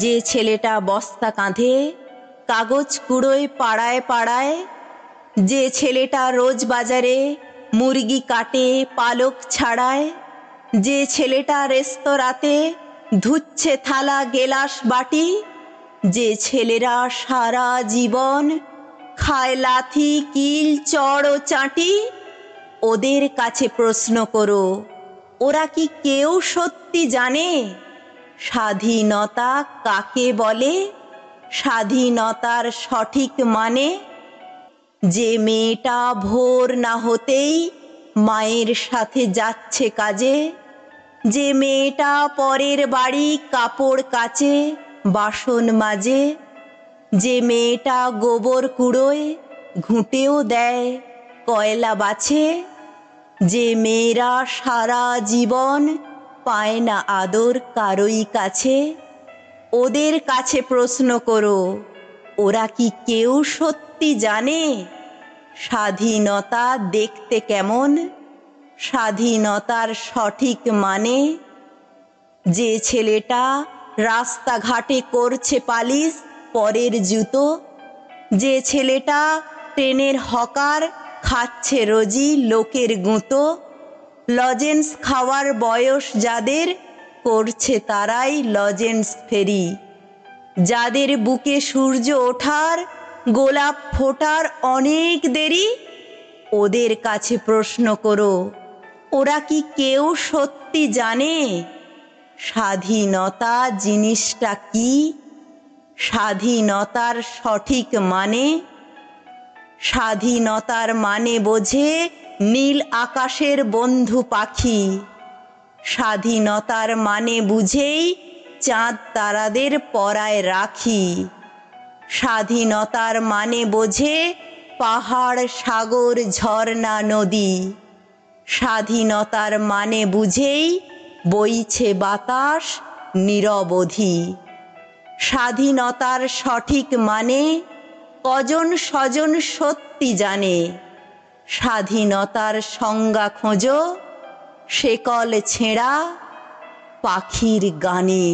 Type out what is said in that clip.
যে ছেলেটা বস্তা কাঁধে কাগজ কুড়োয় পাড়ায় পাড়ায়, যে ছেলেটা রোজ বাজারে মুরগি কাটে পালক ছাড়ায়, যে ছেলেটা রেস্তোরাঁতে ধুচ্ছে থালা গেলাস বাটি, যে ছেলেরা সারা জীবন খায় লাথি কিল চড় ও চাঁটি, ওদের কাছে প্রশ্ন করো, ওরা কি কেউ সত্যি জানে স্বাধীনতা কাকে বলে, স্বাধীনতার সঠিক মানে? যে মেয়েটা ভোর না হতেই মায়ের সাথে যাচ্ছে কাজে, যে মেয়েটা পরের বাড়ি কাপড় কাচে বাসন মাজে, যে মেয়েটা গোবর কুড়োয় ঘুঁটেও দেয় কয়লা বাছে, যে মেয়েরা সারা জীবন পায় না আদর কারোই কাছে, ওদের কাছে প্রশ্ন করো, ওরা কি কেউ সত্যি জানে স্বাধীনতা দেখতে কেমন, স্বাধীনতার সঠিক মানে? যে ছেলেটা রাস্তাঘাটে করছে পালিশ পরের জুতো, যে ছেলেটা ট্রেনের হকার খাচ্ছে রোজই লোকের গুঁতো, লজেন্স খাওয়ার বয়স যাদের করছে তারাই লজেন্স ফেরি, যাদের বুকে সূর্য ওঠার গোলাপ ফোটার অনেক দেরি, ওদের কাছে প্রশ্ন করো, ওরা কি কেউ সত্যি জানে স্বাধীনতা জিনিসটা কি, স্বাধীনতার সঠিক মানে? স্বাধীনতার মানে বোঝে নীল আকাশের বন্ধু পাখি, স্বাধীনতার মানে বুঝেই চাঁদ তারাদের পরায় রাখি, স্বাধীনতার মানে বোঝে পাহাড় সাগর ঝর্ণা নদী, স্বাধীনতার মানে বুঝেই বইছে বাতাস নিরবধি। স্বাধীনতার সঠিক মানে কজন স্বজন সত্যি জানে, স্বাধীনতার সংজ্ঞা খোঁজো শেকল ছেঁড়া পাখির গানে।